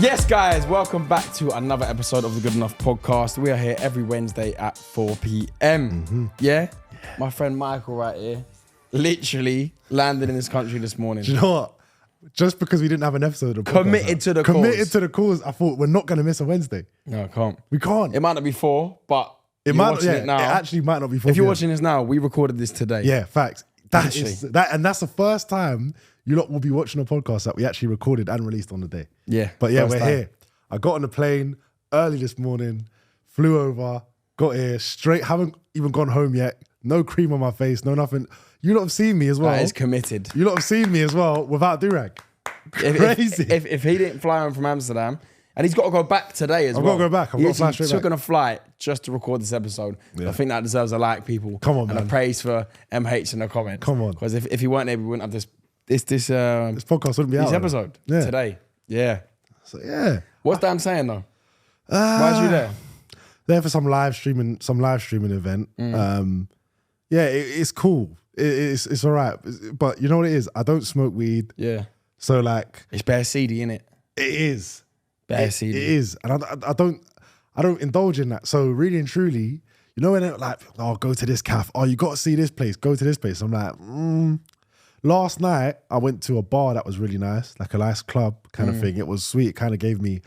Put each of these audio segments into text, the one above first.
Yes, guys, welcome back to another episode of the Good Enough podcast. We are here every Wednesday at 4 p.m. Yeah? My friend Michael right here literally landed in this country this morning. Do you know what? Just because we didn't have an episode of Committed to the cause, I thought we're not going to miss a Wednesday. No, I can't. We can't. It might not be 4, but It actually might not be 4. If you're watching this now, we recorded this today. Yeah, facts. That's the first time you lot will be watching a podcast that we actually recorded and released on the day. Yeah. But yeah, we're here. I got on the plane early this morning, flew over, got here straight, haven't even gone home yet. No cream on my face, no nothing. You lot have seen me as well. That is committed. You lot have seen me as well without do-rag. Crazy. If he didn't fly home from Amsterdam, and he's got to go back today as well. I've got to go back. I've got to fly straight back. He took on a flight just to record this episode. Yeah. I think that deserves a like, people. Come on, and man. a praise for MH in the comments. Come on. Because if he weren't there, we wouldn't have this podcast wouldn't be out. This episode today. Yeah. So yeah. What's Dan saying though? Why are you there? There for some live streaming event. Yeah, it's cool. It's all right. But you know what it is? I don't smoke weed. Yeah. So like, it's bare seedy, innit? It is. Bare seedy. It is, and I don't indulge in that. So really and truly, you know, when they're like, oh, go to this cafe. Oh, you got to see this place. Go to this place. I'm like, Last night I went to a bar that was really nice, like a nice club kind of thing. It was sweet. It kind of gave me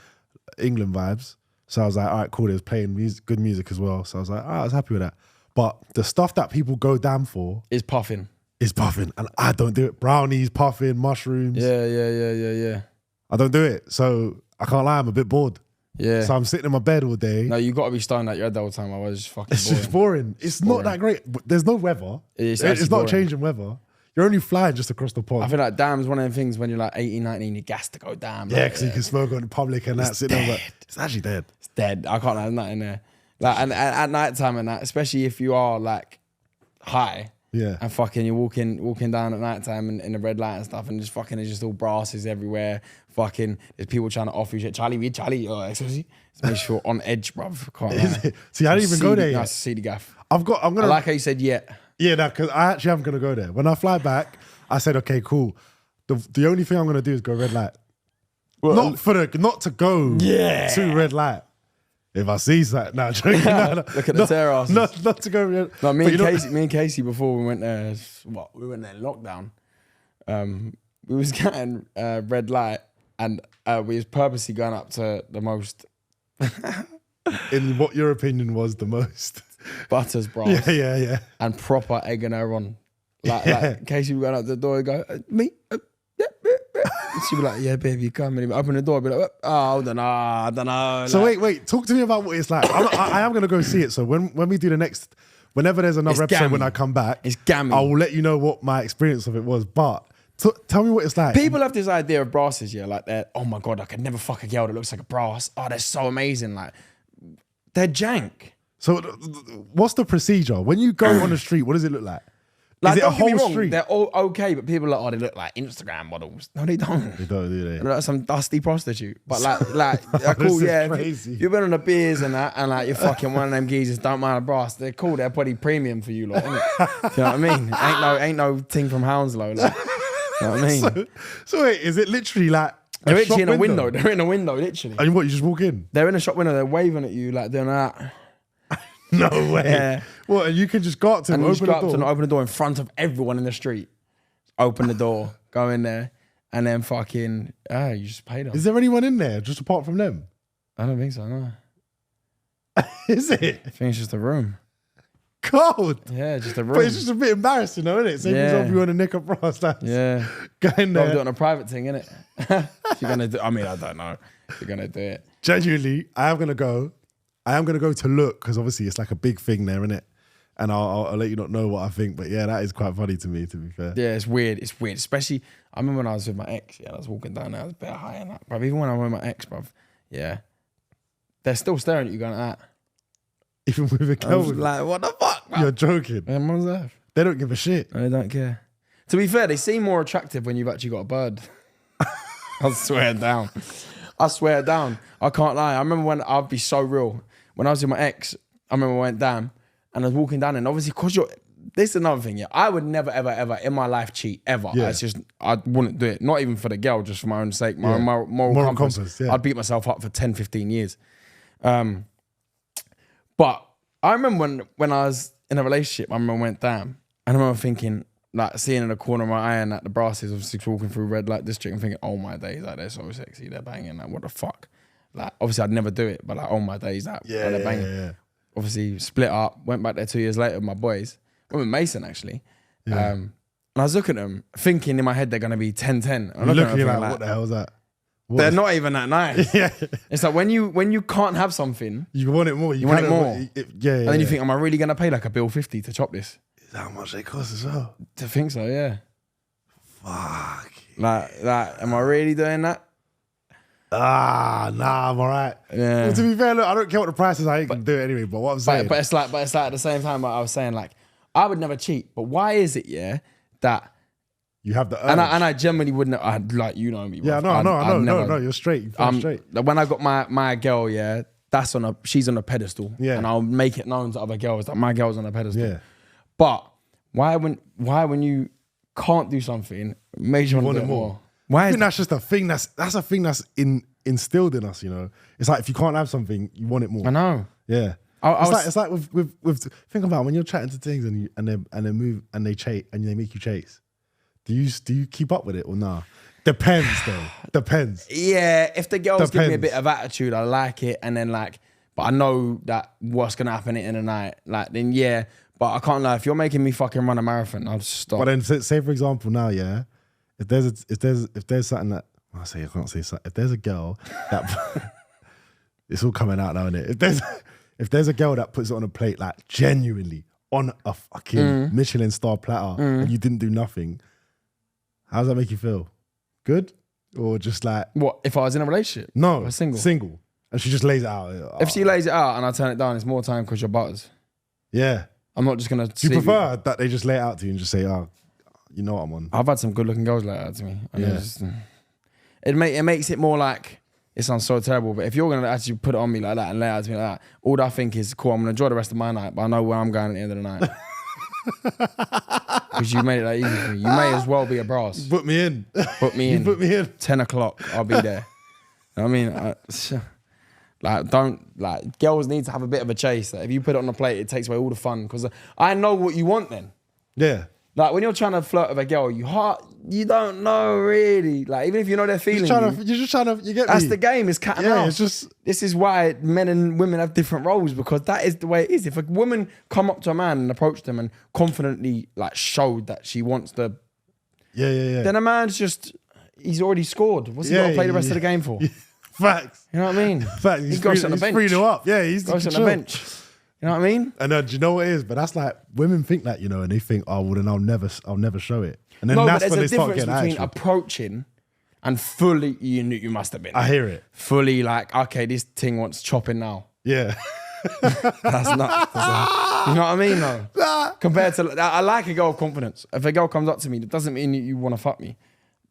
England vibes. So I was like, all right, cool. They was playing good music as well. So I was like, I was happy with that. But the stuff that people go down for is puffing. And I don't do it. Brownies, puffing, mushrooms. Yeah. I don't do it. So I can't lie, I'm a bit bored. Yeah. So I'm sitting in my bed all day. No, you got to be stoned at your head the whole time. I was just fucking It's boring. just boring. It's not that great. There's no weather. It's not boring. changing weather. You're only flying just across the pond. I feel like damn's one of them things when you're like 18, 19, you gas to go down. Yeah, because you can smoke on the public and that's it. It's actually dead. It's dead. I can't have nothing there. Like, and at night time and that, especially if you are like high. Yeah. And fucking you're walking down at night time in the red light and stuff, and just fucking there's just all brasses everywhere. Fucking there's people trying to offer you shit. Charlie, excuse me. It makes you feel on edge, bruv. Can't lie. See, I didn't even go there yet. Nice to see the gaff. I'm gonna. I like how you said yeah. Yeah, no, because I actually am gonna go there. When I fly back, I said, okay, cool. The only thing I'm gonna do is go red light. Well, not to go to red light. If I see that, no. Look at the terrace. Not to go red. No, me and Casey before we went there. We went there in lockdown. We was getting red light, and we was purposely going up to the most. In what your opinion was the most? Butters, brass. Yeah. And proper egging her on. Like Casey would go out the door and go, me? She'd be like, yeah, babe, you come. And open the door, be like, oh, I don't know. So wait, talk to me about what it's like. I am going to go see it. So when we do whenever there's another episode when I come back, it's gammy. I will let you know what my experience of it was. But tell me what it's like. People have this idea of brasses, like they're, oh my God, I could never fuck a girl that looks like a brass. Oh, they're so amazing. Like, they're jank. So what's the procedure? When you go on the street, what does it look like? Like, is it a whole street? They're all okay, but people are like, oh, they look like Instagram models. No, they don't. They don't, do they? They're like some dusty prostitute. But they're cool, yeah. Crazy. If you've been on the beers and that, and like you're fucking one of them geezers, don't mind a brass. They're cool. They're pretty premium for you, lot, isn't it? Do you know what I mean? Ain't no thing from Hounslow. Like, you know what I mean? So wait, is it literally like they're actually in a window? They're in a window, literally. And what? You just walk in? They're in a shop window. They're waving at you like doing that. No way. Yeah. What? And you can just go up to them, open the door in front of everyone in the street. Open the door, go in there, and then fucking, you just pay them. Is there anyone in there just apart from them? I don't think so, no. Is it? I think it's just a room. Cold. Yeah, just a room. But it's just a bit embarrassing, though, isn't it? Say for example, you want to nick a brass dance. Yeah. Go in there. I'm doing a private thing, innit? If you're gonna do, I mean, I don't know. If you're gonna do it. Genuinely, I am gonna go to look, because obviously it's like a big thing there, innit? And I'll let you not know what I think. But yeah, that is quite funny to me, to be fair. Yeah, it's weird. It's weird. Especially, I remember when I was with my ex, I was walking down there, I was a bit high and that. Bruv, even when I'm with my ex, bruv, yeah, they're still staring at you going like that. Even with a girl? Like, what the fuck, bruv? You're joking. They don't give a shit. No, they don't care. To be fair, they seem more attractive when you've actually got a bird. I swear it down. I can't lie. I remember when, I'll be so real. When I was with my ex, I remember I went down and I was walking down, and obviously because this is another thing, yeah. I would never, ever, ever in my life cheat, ever. Yeah. It's just, I wouldn't do it. Not even for the girl, just for my own sake, my own moral compass. Yeah. I'd beat myself up for 10, 15 years. But I remember when I was in a relationship, I remember I went down. And I remember thinking, like, seeing in the corner of my eye and like the brasses obviously walking through red light district and thinking, oh my days, like they're so sexy, they're banging, like what the fuck? Like, obviously I'd never do it, but like, oh my days, like they're banging. Yeah. Obviously split up, went back there 2 years later with my boys. Went with Mason actually. Yeah. And I was looking at them, thinking in my head they're gonna be 10-10. You're looking like, what the hell is that? They're not even that nice. Yeah. It's like when you can't have something, You want it more. you want it more. And then you think, am I really gonna pay like $1.50 to chop this? is that how much they cost as well? To think so, yeah. Fuck. Like, am I really doing that? Nah, I'm all right. Yeah. Well, to be fair, look, I don't care what the price is. I ain't gonna do it anyway. But what I'm saying, But it's like at the same time, I was saying like, I would never cheat. But why is it, yeah, that you have the urge. and I generally wouldn't. I'd like, you know me. Yeah, bruv. no, you're straight. You feel straight. Like when I got my girl, yeah, she's on a pedestal. Yeah. And I'll make it known to other girls that my girl's on a pedestal. Yeah. But why when you can't do something, make sure you want to do it more? Why I is think that's just a thing. That's a thing that's instilled in us. You know, it's like if you can't have something, you want it more. I know. Yeah. It's like with think about when you're chatting to things and they move and they chase and they make you chase. Do you keep up with it or nah? Depends though. Depends. Yeah, if the girls give me a bit of attitude, I like it, and then like, but I know that what's gonna happen in the night, like then yeah. But I can't lie, if you're making me fucking run a marathon, I'll just stop. But then say for example now, yeah, if there's something that I can't say something. If there's a girl that it's all coming out now, innit? If there's a girl that puts it on a plate like genuinely on a fucking Michelin star platter and you didn't do nothing, how does that make you feel? Good? Or just like What, if I was in a relationship? No, Or single? Single. And she just lays it out. If she lays it out and I turn it down, it's more time because you're butters. Yeah. I'm not just gonna. Do you prefer that they just lay it out to you and just say, oh, you know what I'm on? I've had some good looking girls lay it out to me. And Yeah. it makes it more like, it sounds so terrible, but if you're gonna actually put it on me like that and lay it out to me like that, all I think is, cool, I'm gonna enjoy the rest of my night, but I know where I'm going at the end of the night. Because you made it that easy for me. You may as well be a brass. Put me in. Put me in. Put me in. 10 o'clock, I'll be there. You know what I mean? Girls need to have a bit of a chase. Like, if you put it on the plate, it takes away all the fun. Because I know what you want then. Yeah. Like when you're trying to flirt with a girl, you don't know really. Like even if you know they're feeling You're just trying to, you get that's me? the game, it's cat and mouse. It's just... This is why men and women have different roles, because that is the way it is. If a woman come up to a man and approach them and confidently like showed that she wants to, Yeah. then a man's just, he's already scored. What's he got to play the rest of the game for? Facts. You know what I mean? Facts. He's got on the bench. 3-0 up. Yeah, he's goes on the bench. You know what I mean? And do you know what it is? But that's like, women think that, you know, and they think, oh, well then I'll never show it. And then No, but that's there's when a they start difference getting between actual. approaching and fully, you must have been. I hear it. Fully like, okay, this thing wants chopping now. Yeah. That's not, you know what I mean? No. Compared to, I like a girl of confidence. If a girl comes up to me, that doesn't mean you want to fuck me.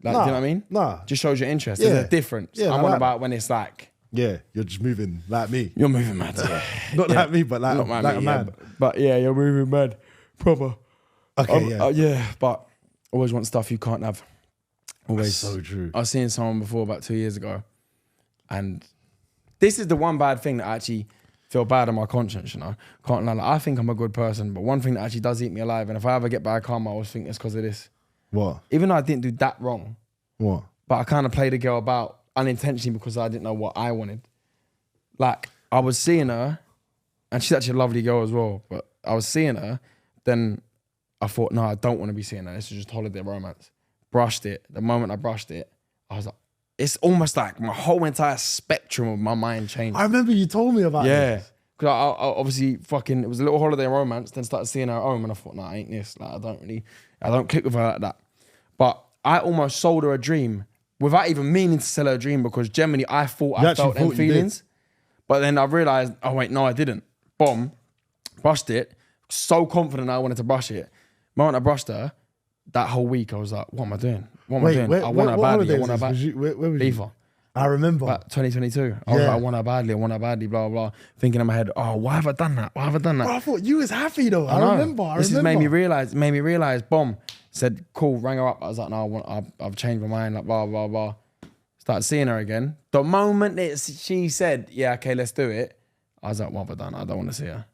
Like, do you know what I mean? Nah. Just shows your interest. Yeah. There's a difference. Yeah, I'm like on that. about when it's like, Yeah, you're just moving like me. you're moving mad. Yeah. Not like me, but like, Not like me, a yeah, man. but yeah, you're moving mad. Proper. Okay, yeah. Yeah, but always want stuff you can't have. Always. That's so true. I was seeing someone before about 2 years ago, and this is the one bad thing that I actually feel bad on my conscience, you know. Can't lie, like, I think I'm a good person, but one thing that actually does eat me alive, and if I ever get bad karma, I always think it's because of this. What? Even though I didn't do that wrong, What? but I kind of played a girl about unintentionally because I didn't know what I wanted. Like, I was seeing her, and she's actually a lovely girl as well, but I was seeing her, then I thought, no, I don't want to be seeing her. This is just holiday romance. Brushed it. The moment I brushed it, I was like, it's almost like my whole entire spectrum of my mind changed. I remember you told me about Yeah. this. Because I obviously fucking, it was a little holiday romance, then started seeing her at home, and I thought, nah, ain't this. Like, I don't click with her like that. But I almost sold her a dream without even meaning to sell her a dream, because generally I thought I felt them feelings. But then I realized, oh wait, no, I didn't. Bomb, brushed it. So confident I wanted to brush it. The moment I brushed her, that whole week I was like, what am I doing? What am I doing? I want her badly. I want her back. Where was you? Beaver. I remember. Like 2022. I was like, I want her badly, blah, blah, blah. Thinking in my head, oh, why have I done that? Why have I done that? Bro, I thought you was happy though. I remember. This has made me realize, boom. Said, cool, rang her up. I was like, no, I've changed my mind, like, blah, blah, blah. Started seeing her again. The moment she said, yeah, okay, let's do it, I was like, what have I done? I don't want to see her.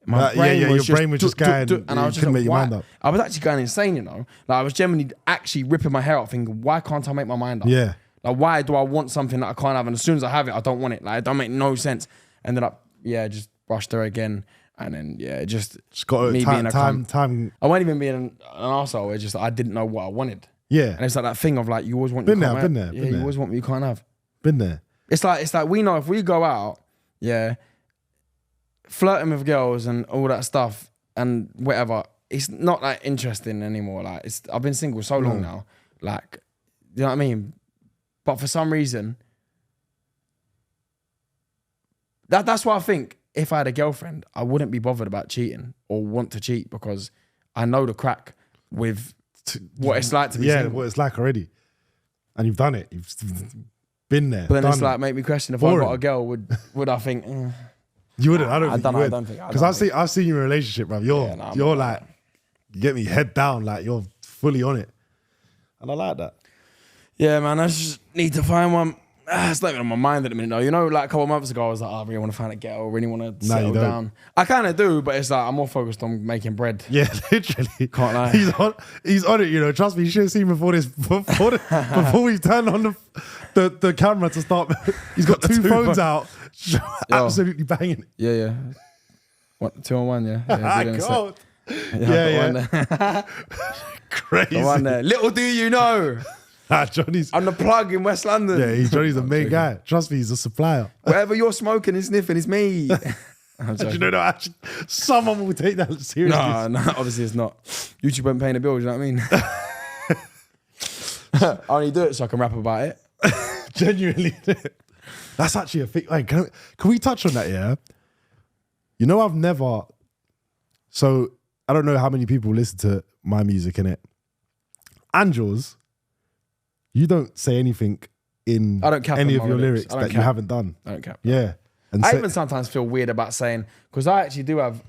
My brain was your brain was just going, and I was just couldn't like, make your mind up. I was actually going insane, you know? Like, I was genuinely actually ripping my hair out thinking, why can't I make my mind up? Yeah. Like, why do I want something that I can't have? And as soon as I have it, I don't want it. Like, it don't make no sense. Ended up, just brushed her again. And then, just got me being a time. I wasn't even being an arsehole. It's just I didn't know what I wanted. Yeah. And it's like that thing of like, you always want been you there, can't been have. there, Yeah, you always want what you can't have. Been there. It's like we know if we go out, flirting with girls and all that stuff and whatever, it's not like interesting anymore. Like I've been single so long now. Like, you know what I mean? But for some reason, that's why I think if I had a girlfriend, I wouldn't be bothered about cheating or want to cheat because I know the crack with what it's like to be single. What it's like already. And you've done it. You've been there. But then it's like, make me question if I got a girl, would I think... You wouldn't. I don't think. Because I've seen you in a relationship, bro. You're like, you get me head down, like you're fully on it. And I like that. Yeah, man, I just need to find one. It's not even on my mind at the minute, though. You know, like a couple of months ago, I was like, I really want to find a girl, really want to settle down. I kind of do, but it's like, I'm more focused on making bread. Yeah, literally. Can't lie. He's on it, you know. Trust me, you should have seen before we turned on the camera to start. He's got two phones out, absolutely banging. Yeah. 2 on 1, yeah. God. Yeah. Crazy. The one there. Little do you know. Johnny's I'm the plug in West London. Yeah, Johnny's the main guy. Trust me, he's a supplier. Whatever you're smoking and sniffing is me. You know, actually, someone will take that seriously. No, obviously it's not. YouTube won't pay the bills, you know what I mean? I only do it so I can rap about it. Genuinely. That's actually a thing. Like, can we touch on that, yeah? You know, I've never... So, I don't know how many people listen to my music, innit? And yours... You don't say anything in any of your lyrics that you haven't done. I don't cap. Yeah. And I even sometimes feel weird about saying, because I actually do have,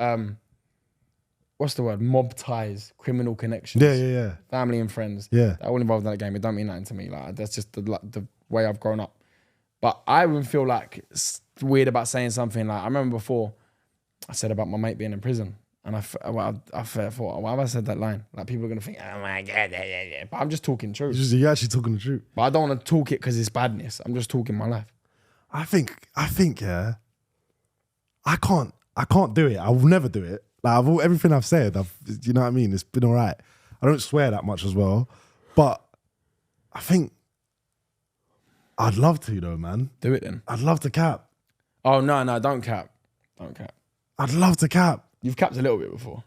what's the word? Mob ties, criminal connections. Yeah. Family and friends. Yeah. That all involved in that game. It don't mean nothing to me. Like, that's just the way I've grown up. But I would feel like it's weird about saying something like, I remember before I said about my mate being in prison. And I thought, why have I said that line? Like, people are going to think, oh my God, yeah. But I'm just talking truth. You're actually talking the truth. But I don't want to talk it because it's badness. I'm just talking my life. I think, yeah, I can't do it. I will never do it. Like, everything I've said, you know what I mean? It's been all right. I don't swear that much as well. But I think I'd love to, though, man. Do it then. I'd love to cap. Oh, no, don't cap. Don't cap. I'd love to cap. You've capped a little bit before.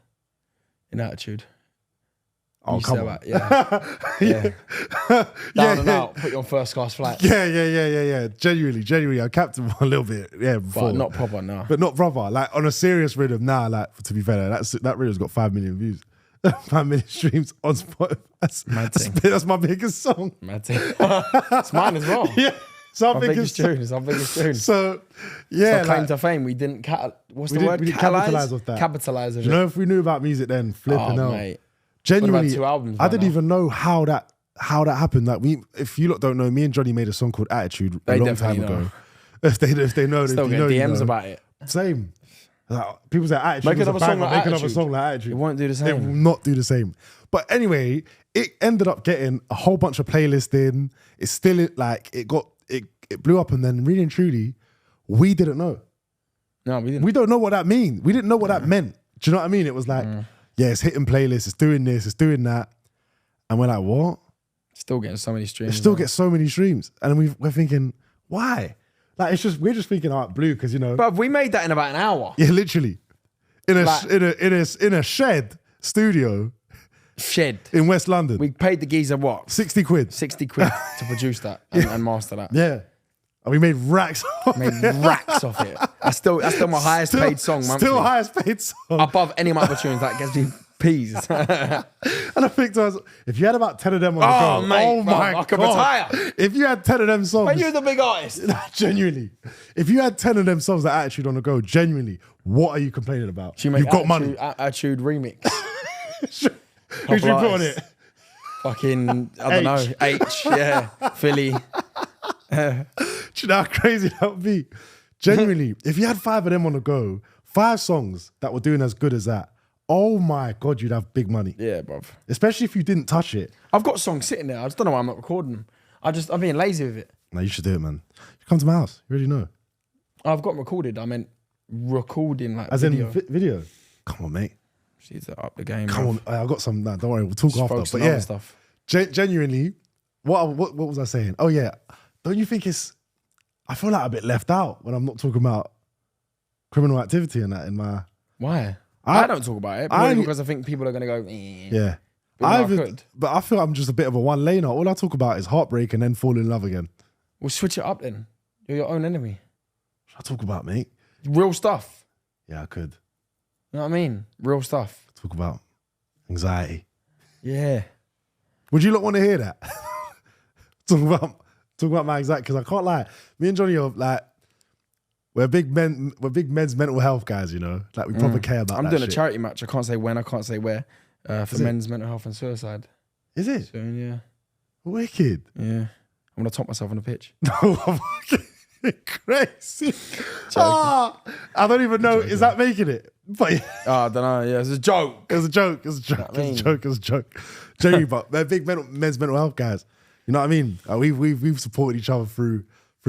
In attitude. Oh, come on. Yeah. Down and out, put you on first class flight. Yeah. Genuinely. I capped him a little bit, before. But not proper, no. But not proper. Like, on a serious rhythm, like, to be fair, that rhythm's got 5 million views. 5 million streams on Spotify. That's my biggest song. Mad thing. It's mine as well. Yeah. It's our biggest tune. So, yeah. So claim to fame, we didn't what's the word? We didn't capitalize off that. Capitalize. You know, if we knew about music then, flipping out. Mate. Genuinely, 2 albums I didn't even know how that happened. Like, if you lot don't know, me and Johnny made a song called Attitude a long time ago. If they know, still get DMs about it. Same. Like, people say Attitude. Make another song like Attitude. It won't do the same. It will not do the same. But anyway, it ended up getting a whole bunch of playlists in. It's still like it blew up, and then really and truly, we didn't know. No, we didn't. We don't know what that means. We didn't know what that meant. Do you know what I mean? It was like, yeah, it's hitting playlists, it's doing this, it's doing that. And we're like, what? Still getting so many streams. It still gets so many streams. And then we're thinking, why? Like, we're just thinking, blue, because, you know. But we made that in about an hour. Yeah, literally. In a shed studio. Shed. In West London. We paid the geezer what? 60 quid. 60 quid to produce that and master that. Yeah. And we made racks off it. That's still my highest paid song, man. Still highest paid song. Above any of my other tunes. That gets me peas. And I think to us, if you had about 10 of them on the go, mate, oh my I could God. retire. If you had 10 of them songs. But you're the big artist. Genuinely. If you had 10 of them songs that Attitude on the go, genuinely, what are you complaining about? You've got money. Attitude remix. Who should we put on it? Fucking, I don't know, H, yeah, Philly. Do you know how crazy that would be? Genuinely, if you had 5 of them on the go, 5 songs that were doing as good as that, oh my God, you'd have big money. Yeah, bruv. Especially if you didn't touch it. I've got songs sitting there. I just don't know why I'm not recording them. I'm being lazy with it. No, you should do it, man. You come to my house. You already know. I've got them recorded. I meant recording like as video. in video. Come on, mate. She's up the game. Come on. I've got some. Nah, don't worry. We'll talk Just after. But yeah, stuff. Genuinely, what was I saying? Oh yeah. Don't you think I feel like a bit left out when I'm not talking about criminal activity and that in my... Why? I don't talk about it because I think people are going to go, yeah. But I feel I'm just a bit of a one-laner. All I talk about is heartbreak and then fall in love again. Well, switch it up then. You're your own enemy. What should I talk about, mate? Real stuff. Yeah, I could. You know what I mean? Real stuff. Talk about anxiety. Yeah. Would you not want to hear that? Talk about my anxiety, because I can't lie. Me and Johnny are like, we're big men's mental health guys, you know? Like we proper care about that. I'm doing shit. A charity match. I can't say when, I can't say where. For men's mental health and suicide. Is it? Soon, yeah. Wicked. Yeah. I'm gonna top myself on the pitch. No, I'm crazy. I don't even know. Is that making it? But I don't know. Yeah, it's a joke. It was a joke. It was a joke. It was a joke. It was a joke. Jerry, but they're big men's mental health guys. You know what I mean? We've supported each other through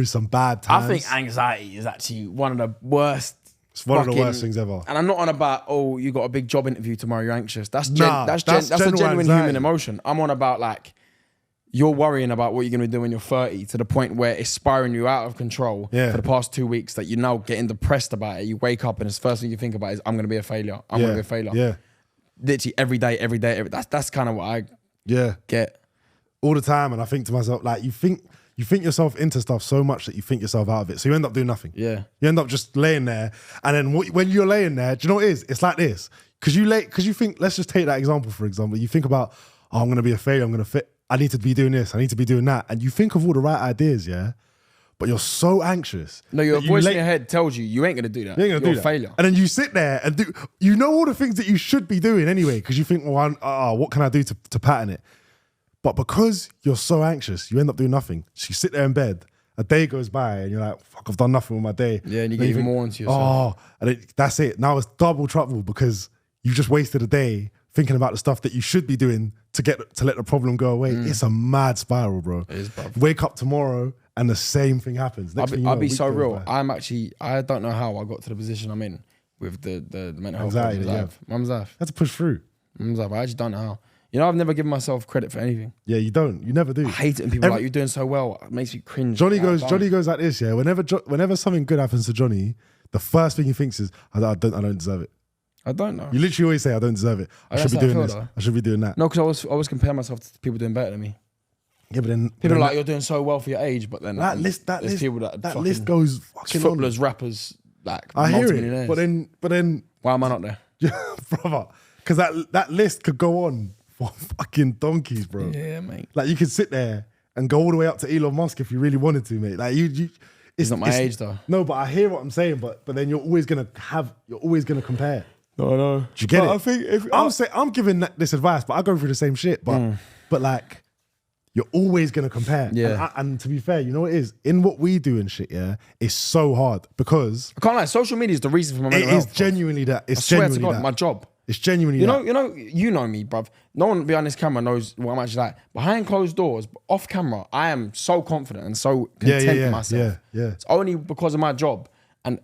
some bad times. I think anxiety is actually one of the worst. It's one of the worst things ever. And I'm not on about, oh, you got a big job interview tomorrow, you're anxious. That's a genuine anxiety. human emotion. I'm on about like, you're worrying about what you're going to do when you're 30 to the point where it's spiraling you out of control for the past 2 weeks that you're now getting depressed about it. You wake up and the first thing you think about is, I'm going to be a failure. I'm going to be a failure. Yeah. Literally every day. That's kind of what I get. All the time. And I think to myself, like, you think yourself into stuff so much that you think yourself out of it. So you end up doing nothing. Yeah. You end up just laying there. And then when you're laying there, do you know what it is? It's like this. Because you think, let's just take that example, for example. You think about, oh, I'm going to be a failure. I'm going to fit. I need to be doing this. I need to be doing that. And you think of all the right ideas, yeah? But you're so anxious. No, your voice in your head tells you ain't going to do that. You ain't going to do that. Failure. And then you sit there and do, you know all the things that you should be doing anyway, because you think, well, what can I do to pattern it? But because you're so anxious, you end up doing nothing. So you sit there in bed, a day goes by and you're like, fuck, I've done nothing with my day. Yeah, and you get even more into yourself. Oh, and that's it. Now it's double trouble because you've just wasted a day thinking about the stuff that you should be doing to let the problem go away. It's a mad spiral, bro. It is, bro. Wake up tomorrow and the same thing happens. I'll be so real. I don't know how I got to the position I'm in with the mental health anxiety. Mum's life. Had to push through. Mum's life. I just don't know how. You know, I've never given myself credit for anything. Yeah, you don't. You never do. I hate it when people are like, you're doing so well. It makes me cringe. Johnny goes like this, yeah. Whenever something good happens to Johnny, the first thing he thinks is, I don't deserve it. I don't know. You literally always say, I don't deserve it. I should be doing this. I should be doing that. No, because I always compare myself to people doing better than me. Yeah, but then people are like, you're doing so well for your age, but then that list goes fucking footballers, rappers, like I hear it. But then why am I not there? Brother, because that list could go on for fucking donkeys, bro. Yeah, mate. Like you could sit there and go all the way up to Elon Musk if you really wanted to, mate. Like it's not my age though. No, but I hear what I'm saying. But then you're always gonna compare. No, I know. Do you get it? I think I'm giving this advice, but I go through the same shit. But like, you're always gonna compare. Yeah. And to be fair, you know what it is? In what we do and shit, yeah, it's so hard because I can't lie. Social media is the reason for my mental health. It is genuinely that. It's I swear genuinely to God, that. my job. It's genuinely you know me, bruv. No one behind this camera knows what I'm actually like. Behind closed doors, off camera, I am so confident and so content with myself. Yeah. It's only because of my job. And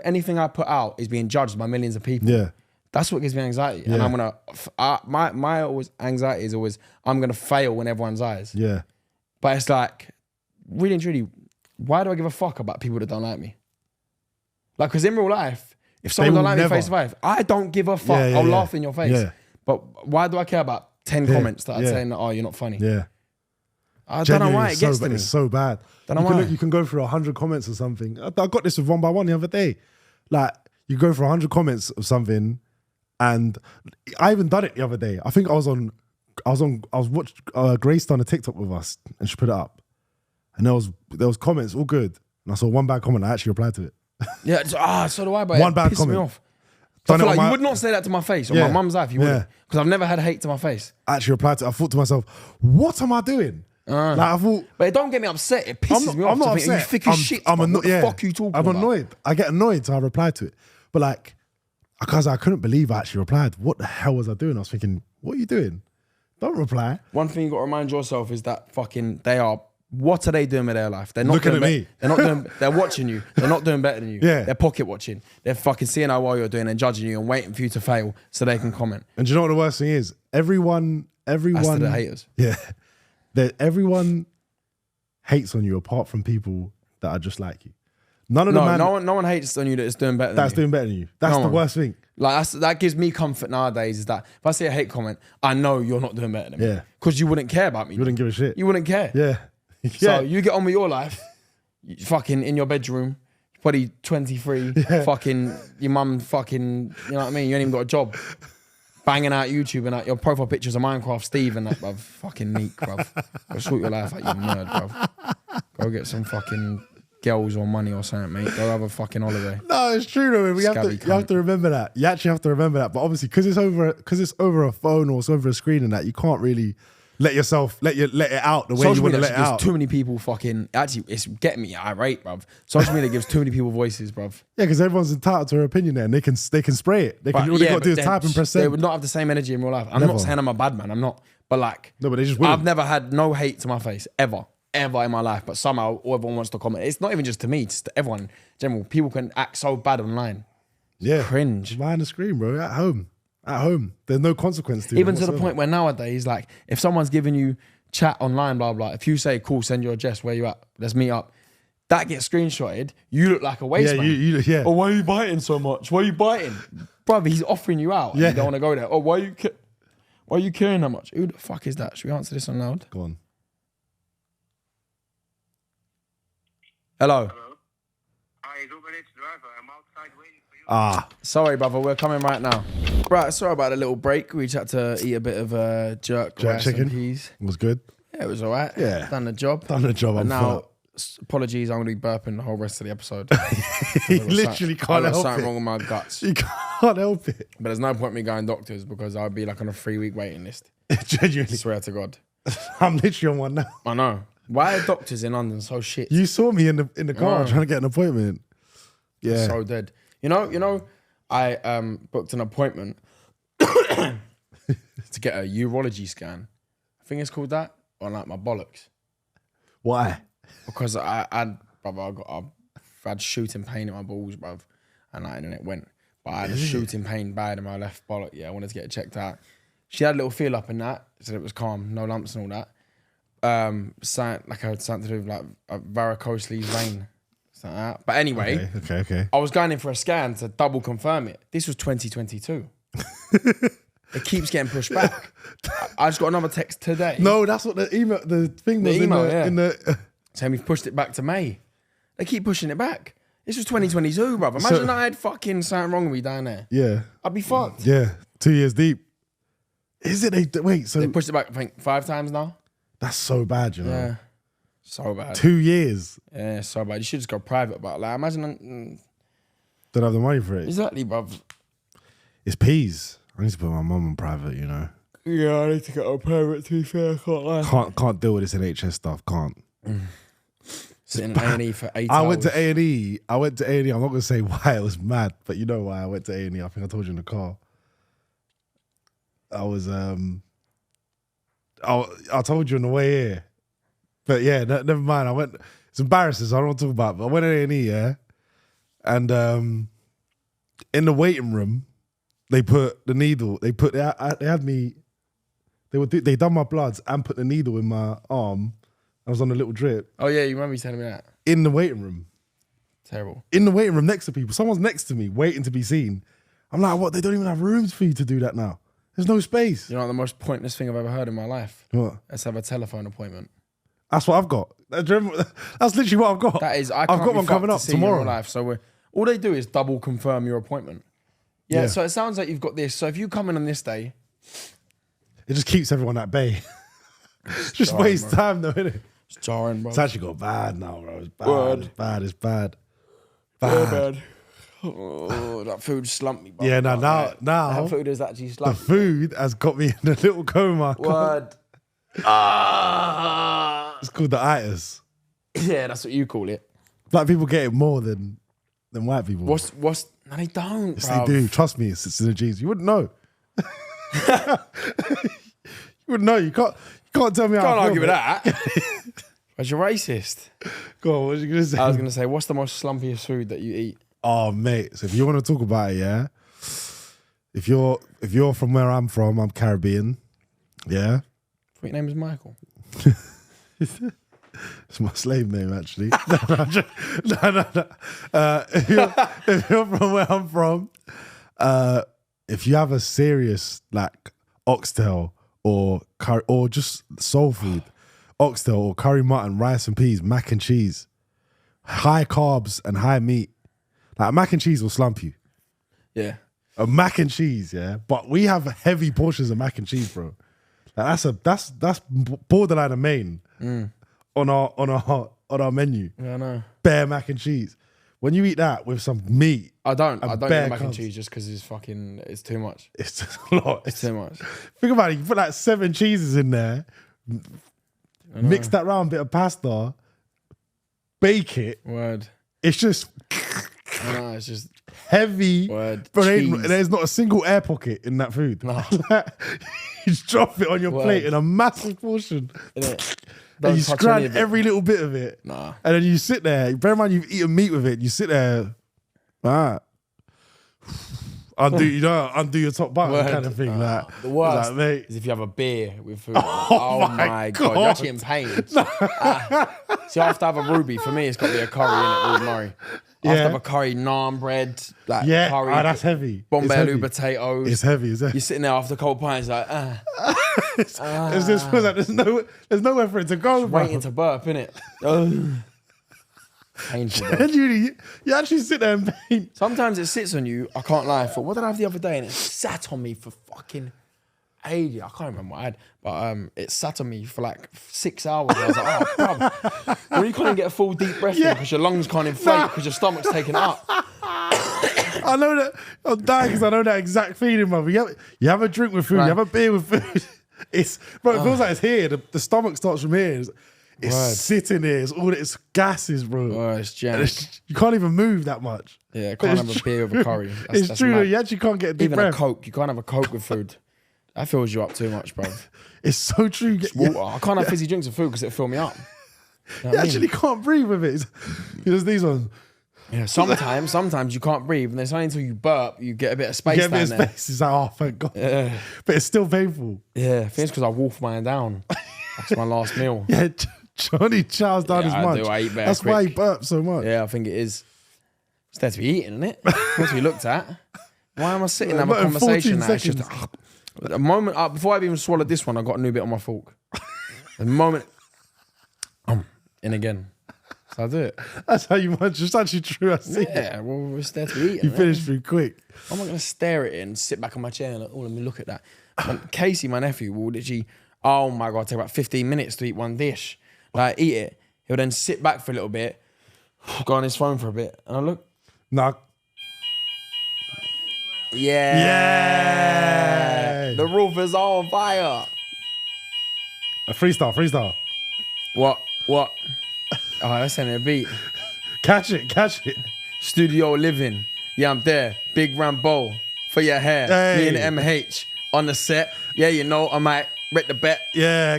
anything I put out is being judged by millions of people. Yeah. That's what gives me anxiety. Yeah. And I'm gonna my always anxiety is always I'm gonna fail in everyone's eyes. Yeah. But it's like, really and truly, why do I give a fuck about people that don't like me? Like, because in real life, if someone don't like me face to face, I don't give a fuck. I'll laugh in your face. Yeah. But why do I care about 10 comments that are saying that, oh, you're not funny? Yeah. I don't know why it gets to me. It's so bad. You can go through 100 comments or something. I got this with One by One the other day. Like, you go for 100 comments of something And I even done it the other day. I think I was watching Grace done a TikTok with us, and she put it up, and there was comments all good, and I saw one bad comment. I actually replied to it. Yeah, so do I. But one it bad pissed comment. me off. I feel like you would not say that to my face, or my mum's life. You wouldn't, because I've never had hate to my face. I actually replied to it. I thought to myself, what am I doing? Like I thought, but it don't get me upset. It pisses me off. I'm not upset. You thick as shit. What the fuck are you talking about? I'm annoyed. I get annoyed, so I reply to it. But like, because I couldn't believe I actually replied. What the hell was I doing? I was thinking, what are you doing? Don't reply. One thing you got to remind yourself is that what are they doing with their life? They're not looking doing at me. They're not doing. They're watching you. They're not doing better than you. Yeah. They're pocket watching. They're fucking seeing how well you're doing and judging you and waiting for you to fail so they can comment. And do you know what the worst thing is? Everyone. As to the haters. Yeah. That everyone hates on you apart from people that are just like you. No one hates on you that is doing better than you. Doing better than you. That's the worst thing. Like that gives me comfort nowadays, is that if I see a hate comment, I know you're not doing better than me. Yeah. Because you wouldn't care about me. You wouldn't give a shit. You wouldn't care. Yeah. So you get on with your life, you fucking in your bedroom, you're probably 23, fucking your mum fucking, you know what I mean? You ain't even got a job. Banging out YouTube and that, your profile pictures of Minecraft Steve and that, bruv. Fucking neat, bruv. Go sort your life out, you nerd, bruv. Go get some fucking girls or money or something, mate. Go have a fucking holiday. No, it's true though. You have to remember that. You actually have to remember that. But obviously, because it's over a phone or it's over a screen and that, you can't really let it out the way you want to let it out. Too many people fucking, actually, it's getting me irate, bruv. Social media gives too many people voices, bruv. Yeah, because everyone's entitled to their opinion there, and they can spray it. All they got to do is type and press send. They would not have the same energy in real life. I'm not saying I'm a bad man. I'm not. But like, no, but they just wouldn't. I've never had no hate to my face ever in my life. But somehow everyone wants to comment. It's not even just to me. It's to everyone in general. People can act so bad online. Yeah, cringe behind the screen, bro. At home, there's no consequence to it. Even to the point where nowadays, like, if someone's giving you chat online, blah, blah, if you say, cool, send your address, where you at, let's meet up, that gets screenshotted, you look like a waste man. Yeah. Oh, why are you biting so much? Why are you biting? Brother, he's offering you out. Yeah. You don't want to go there. Oh, why are you caring that much? Who the fuck is that? Should we answer this on loud? Go on. Hello. Hi, it's Uber-Eats driver. I'm outside waiting for you. Sorry, brother, we're coming right now. Right, sorry about a little break. We just had to eat a bit of jerk rice chicken. and peas. It was good. Yeah, it was all right. Yeah. Done the job. I'm now, apologies, I'm going to be burping the whole rest of the episode. You literally can't help it. Something wrong with my guts. You can't help it. But there's no point me going doctors because I'd be like on a 3-week waiting list. Genuinely. I swear to God. I'm literally on one now. I know. Why are doctors in London so shit? You saw me in the car trying to get an appointment. Yeah. So dead. You know, I booked an appointment to get a urology scan. I think it's called that. On like my bollocks. Why? Because I've had shooting pain in my balls, bruv. And then it went. But I had a shooting pain bad in my left bollock. Yeah, I wanted to get it checked out. She had a little feel up in that. Said it was calm, no lumps and all that. Something to do with like a varicose vein. Something like that. But anyway, okay. I was going in for a scan to double confirm it. This was 2022. It keeps getting pushed back. I just got another text today. No, that's what the thing was in the saying we've pushed it back to May. They keep pushing it back. This was 2022, bruv. Imagine I had fucking something wrong with me down there. Yeah. I'd be fucked. Yeah. 2 years deep. Is it? So they pushed it back, I think, 5 times now. That's so bad, you know. Yeah. So bad. 2 years. Yeah, so bad. You should just go private, but like, imagine. Don't have the money for it. Exactly, bruv. It's peas. I need to put my mum on private, you know. Yeah, I need to get on private, to be fair. I can't lie. Can't deal with this NHS stuff. Can't. Sitting in A&E for 8 hours. I went to A&E. I'm not going to say why it was mad, but you know why I went to A&E. I think I told you in the car. I was, I told you on the way here. But yeah, never mind. It's embarrassing, so I don't want to talk about it. But I went to A&E, yeah. And in the waiting room, they put the needle. They had me. They done my bloods and put the needle in my arm. I was on a little drip. Oh yeah, you remember you telling me that? In the waiting room. Terrible. In the waiting room next to people. Someone's next to me waiting to be seen. I'm like, what? They don't even have rooms for you to do that now. There's no space. You know what the most pointless thing I've ever heard in my life? What? Let's have a telephone appointment. That's what I've got. That's literally what I've got. That is, I've got one coming up tomorrow. Life, so all they do is double confirm your appointment. Yeah, so it sounds like you've got this. So if you come in on this day, it just keeps everyone at bay. Just jarring, waste bro. time though, innit? It's jarring, bro. It's actually got bad now, bro. It's bad. Word. It's bad. It's bad. Yeah, Bad. man. Oh, that food slumped me, bro. Yeah, now That food is actually the slumped me. food has got me in a little coma. Word. It's called the itis. Yeah, that's what you call it. Black people get it more than white people. What's? No, they don't, Yes, bro. they do. Trust me, it's in the genes. You wouldn't know. You wouldn't know. You can't tell me how Can't I feel, argue with mate. that. Because you're racist. Go on, what was you gonna say? I was going to say, what's the most slumpiest food that you eat? Oh, mate. So if you want to talk about it, yeah. If you're from where I'm from, I'm Caribbean. Yeah. Your name is Michael. It's my slave name, actually. No. If you're from where I'm from, if you have a serious like oxtail or curry, or just soul food, oxtail or curry mutton, rice and peas, mac and cheese, high carbs and high meat, like mac and cheese will slump you. Yeah. A mac and cheese, yeah. But we have heavy portions of mac and cheese, bro. Like that's borderline a main on our menu. Yeah, I know. Bare mac and cheese. When you eat that with some meat, I don't eat bare mac and carbs. cheese just because it's too much. it's just a lot. It's too much. Think about it. You put like 7 cheeses in there, mix that round bit of pasta, bake it. Word. It's just I know, it's just heavy. word. But Cheese. there's not a single air pocket in that food. No. You just drop it on your Word. plate in a massive portion. Innit? And you touch any scratch of it. every little bit of it. Nah. And then you sit there. Bear in mind you've eaten meat with it. You sit there. Undo your top button Word. kind of thing. Like, The worst like, mate. is if you have a beer with food. Oh, my God. You're actually in pain. See, I have to have a ruby. For me, it's got to be a curry in it, Lord Murray. I have to have a curry, naan bread, like Yeah, curry. that's heavy. Bombay It's heavy. aloo potatoes. It's heavy. It's heavy. You're sitting there after a cold pint, it's like, It's just feels like there's nowhere for it to go. bro. waiting to burp, innit? Painful, bro. Genuinely, you actually sit there and paint. Sometimes it sits on you, I can't lie. For what did I have the other day? And it sat on me for fucking ages. I can't remember what I had, but it sat on me for like 6 hours. I was like, oh, bruv. When you can't even get a full deep breath in because your lungs can't inflate because your stomach's taken up. I know that. I'm dying because I know that exact feeling, brother. You have a drink with food, Right. you have a beer with food. It feels like it's here. The stomach starts from here. It's Word. sitting there. It's all its gases, bro. Oh, it's And jammed. you can't even move that much. Yeah, I can't have a beer with a curry. It's true. mad. Though, you actually can't get a deep Even breath. a Coke. You can't have a Coke with food. That fills you up too much, bro. It's so true. You Water. I can't have fizzy drinks with food because it'll fill me up. You know what I mean? actually can't breathe with it. There's these ones. Yeah, sometimes you can't breathe, and it's only until you burp you get a bit of space You get a down bit of there. space. It's like, oh, thank God. Yeah, But it's still painful. yeah. I think it's because I wolf mine down. That's my last meal. Yeah, Johnny chows down Yeah, his I munch. do. I eat better That's why he quick. burps so much. Yeah, I think it is. It's there to be eaten, isn't it? It's to be looked at. Why am I sitting and have a But in 14 conversation now? It's just seconds. a moment before I've even swallowed this one, I got a new bit on my fork. The moment, in again. So I do it. That's how you munch. It's actually true. I see it. Yeah, well, it's there to be eaten. You right? finished through quick. I'm not going to stare at it and sit back on my chair and like, oh, let me look at that. Casey, my nephew, will literally, oh my God, take about 15 minutes to eat one dish. Like, eat it. He'll then sit back for a little bit, go on his phone for a bit, and I look. Nah. Yeah. The roof is on fire. A freestyle. What? Oh, that's in a beat. Catch it. Studio living. Yeah, I'm there. Big Rambo for your hair. Hey. Me and MH on the set. Yeah, you know, I might rip the bet. Yeah.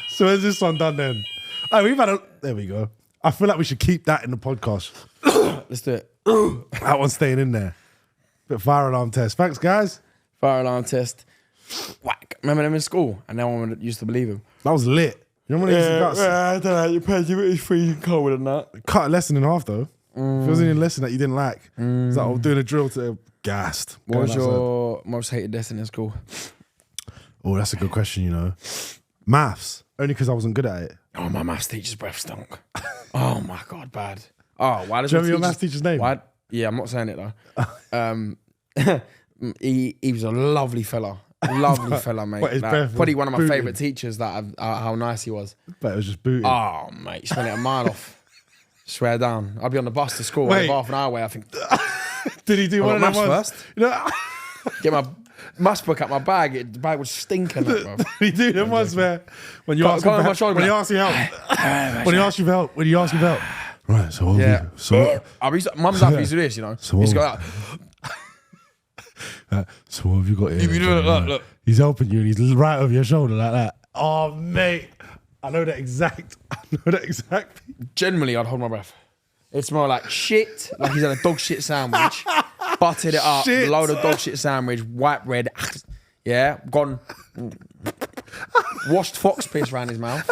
So when's this one done then? Oh, there we go. I feel like we should keep that in the podcast. Let's do it. That one's staying in there. Bit fire alarm test. Thanks, guys. Fire alarm test. Whack. Remember them in school? And no one used to believe him. That was lit. You know when they used to I don't know. Your prejudice is freezing cold than that. cut a lesson in half though? If it was any lesson that you didn't like, it's like I was doing a drill to gassed. What was your most hated lesson in school? Oh, that's a good question, you know. Maths. Only because I wasn't good at it. Oh, my maths teacher's breath stunk. Oh my God, bad. Oh, why does Do you remember your maths teacher's name? Why? Yeah, I'm not saying it though. He was a lovely fella. Lovely fella, mate. But his Like, breath probably was one of my booting. favourite teachers that how nice he was. But it was just booting. Oh, mate, spent it a mile off. Swear down. I'd be on the bus to school. Wait. Half an hour away, I think. Did he do I one of got them maths ones? first. You know, Get my maths book out my bag. The bag was stinking. Bro. did he do them ones where when you Go- ask go him on for my help, shoulder, when he like, asks you help, when he asks you for help, when you ask him for help. Right, so what Yeah. have you, so Mum's happy used to do this, you know. So He's what- got so what have you got here? You be doing it, look, look. He's helping you and he's right over your shoulder like that. Oh mate, I know that exact. generally, I'd hold my breath. It smelled like shit, like he's had a dog shit sandwich, buttered it up, Shit. load of dog shit sandwich, white bread, yeah, gone, washed fox piss around his mouth.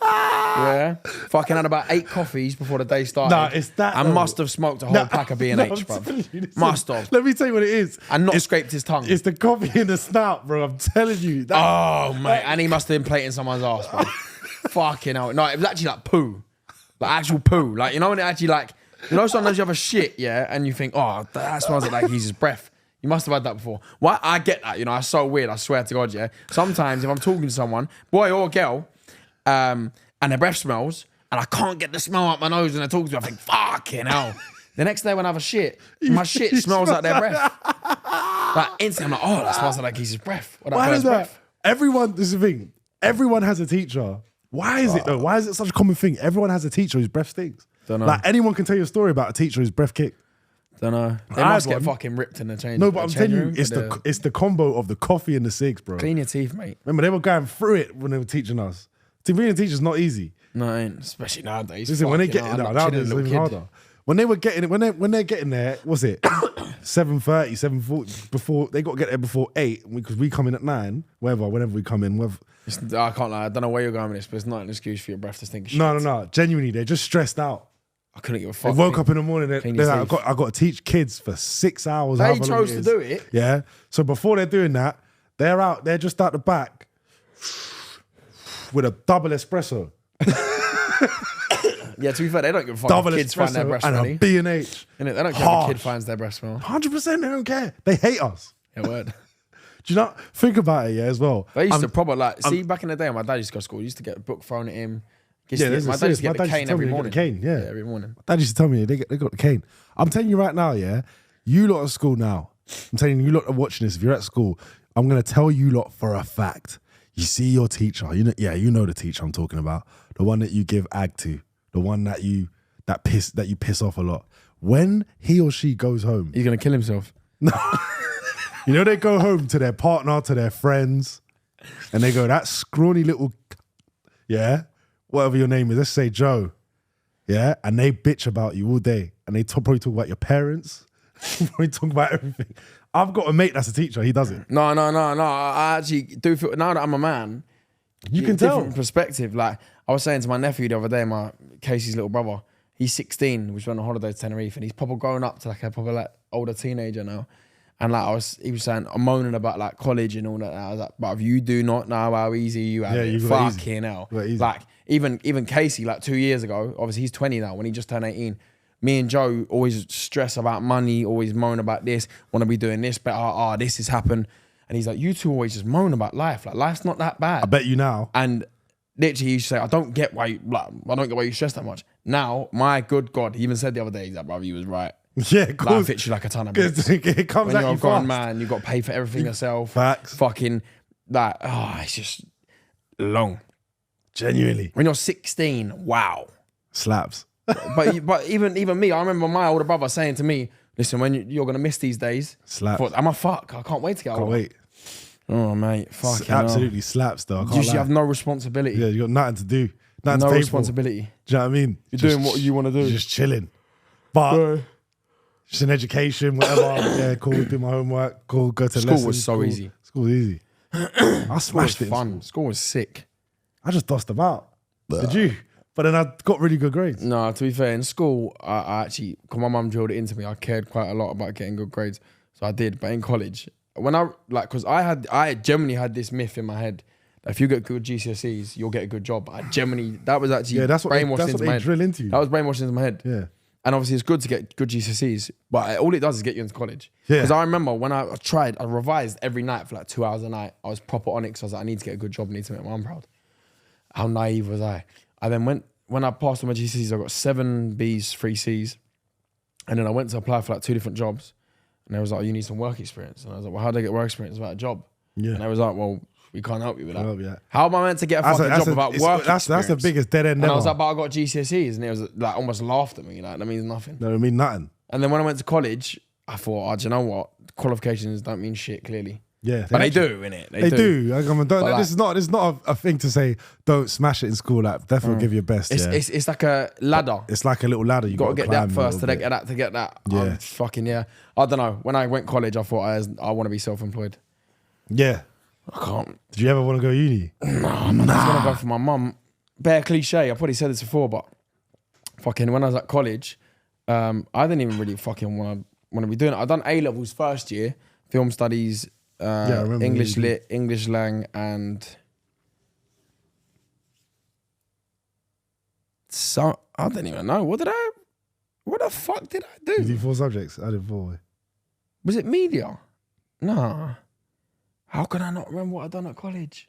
Yeah, fucking had about 8 coffees before the day started. Nah, it's that And though. must have smoked a whole pack of B&H, bro. Must have. Let me tell you what it is. And not It's- scraped his tongue. It's the coffee in the snout, bro. I'm telling you. That, Oh, mate. And he must have been plating someone's ass, bro. Fucking hell. No, it was actually like poo. Like actual poo. Like, you know when it actually like, you know sometimes you have a shit, yeah, and you think, oh, that smells like he's his breath. You must have had that before. Well, I get that, you know, it's so weird, I swear to God, yeah. Sometimes if I'm talking to someone, boy or girl, and their breath smells, and I can't get the smell out my nose when they're talking to me, I think, fucking hell. The next day when I have a shit, my shit smells like their breath. Like instantly, I'm like, oh, that smells like he's his breath. Or that why bird's does that? breath. Everyone, this is the thing. Everyone has a teacher. Why is it though? Why is it such a common thing? Everyone has a teacher whose breath stinks. Dunno. Like anyone can tell you a story about a teacher whose breath kicked. Don't know. They I must had get one. fucking ripped in the change. No, but I'm change telling you, room, it's the combo of the coffee and the cigs, bro. clean your teeth, mate. Remember, they were going through it when they were teaching us. Being a teacher's not easy. No, it ain't. Especially nowadays. Listen, when they Fucking get hell, in I'm there, not nowadays it's chilling, even little kid. harder. When they were getting it, when they're getting there, what's it? 7:30, 7:40, before they got to get there before 8, because we come in at 9, whenever we come in. I can't lie. I don't know where you're going with this, but it's not an excuse for your breath to stink of shit. No. Genuinely, they're just stressed out. I couldn't give a They fuck. woke mate. up in the morning, they're Clean like, your I teeth. got to teach kids for 6 hours. They however long chose it to is. do it. Yeah. So before they're doing that, they're just out the back with a double espresso. Yeah, to be fair, they don't give a fuck Double if kids find their espresso breath and smelly. a B&H. Innit? They don't care if a Harsh. kid finds their breath smell. 100%, they don't care. They hate us. Yeah, word. Do you not think about it, yeah, as well? They used to probably see back in the day when my dad used to go to school, he used to get a book thrown at him. Yeah, My dad used to get the cane tell me every they get morning. the cane, yeah. Every morning. Dad used to tell me they got the cane. I'm telling you right now, yeah, you lot at school now. I'm telling you lot are watching this. If you're at school, I'm gonna tell you lot for a fact. You see your teacher, you know the teacher I'm talking about, the one that you give ag to, the one that you piss off a lot. When he or she goes home, He's going to kill himself. you know they go home to their partner, to their friends, and they go, that scrawny little, yeah, whatever your name is, let's say Joe, yeah, and they bitch about you all day, and they probably talk about your parents, probably talk about everything. I've got a mate that's a teacher, he does it. No. I actually do feel, now that I'm a man, You can tell. different perspective. Like I was saying to my nephew the other day, my Casey's little brother, he's 16, we went on holiday to Tenerife, and he's probably grown up to like a probably like older teenager now. And like he was saying, I'm moaning about like college and all that. I was like, but if you do not know how easy you have Yeah, it, you got it easy. fucking hell. You got it easy. Like even Casey, like 2 years ago, obviously he's 20 now, when he just turned 18. Me and Joe always stress about money, always moan about this, want to be doing this better, this has happened. And he's like, you two always just moan about life. Like life's not that bad. I bet you now. And literally he used to say, I don't get why you stress that much. Now, my good God, he even said the other day, he's like, brother, you was right. Yeah, of Life course. hits you like a ton of bricks. It comes When at you're you a grown fast. man, you've got to pay for everything yourself. Facts. Fucking, like, it's just long. Genuinely. When you're 16, wow. Slaps. But even me, I remember my older brother saying to me, listen, when you're going to miss these days, Slaps. I'm a fuck. I can't wait to get Can't older. wait. Oh, mate, fucking Absolutely slaps though. I can't You lie. have no responsibility. Yeah, you got nothing to do. Nothing No to pay responsibility. For. Do you know what I mean? You're doing what you want to do. Just chilling. But just an education, whatever. Yeah, cool. Do my homework. Cool. Go to School lessons. was so cool. easy. School was easy. I smashed It was it. fun. School was sick. I just dust them out. Did you? But then I got really good grades. No, to be fair, in school, I actually, because my mum drilled it into me, I cared quite a lot about getting good grades. So I did. But in college, because I genuinely had this myth in my head that if you get good GCSEs, you'll get a good job. That was actually Yeah, that's what they brainwashed into my head. drill into you. That was brainwashed into my head. Yeah. And obviously it's good to get good GCSEs, but all it does is get you into college. Yeah. Because I remember when I revised every night for like 2 hours a night. I was proper on it because I was like, I need to get a good job, I need to make my mum proud. How naive was I? I then when I passed all my GCSEs, I got 7 Bs, 3 Cs. And then I went to apply for like 2 different jobs. And they was like, oh, you need some work experience. And I was like, well, how do I get work experience without a job? Yeah. And they was like, well, we can't help you with that. Can't help you with that. How am I meant to get a fucking job without work experience? That's the biggest dead end And never. I was like, but I got GCSEs. And it was like almost laughed at me. Like, that means nothing. No, I mean nothing. And then when I went to college, I thought, oh, do you know what? Qualifications don't mean shit, clearly. Yeah. But they do, innit? They do. I mean, But this is not a thing to say, don't smash it in school. Like, definitely give your best. It's like a ladder. It's like a little ladder. You Got to get climb that a first to little get that. Yeah. Fucking yeah. I don't know. When I went college, I thought I want to be self-employed. Yeah. I can't. Did you ever want to go uni? Nah, man. I just want to go for my mum. Bare cliche. I probably said this before, but fucking when I was at college, I didn't even really fucking want to be doing it. I done A-levels first year, film studies, I remember English you lit, English lang, and so I don't even know. What the fuck did I do? You do 4 subjects. I did 4. Was it media? Nah. How can I not remember what I done at college?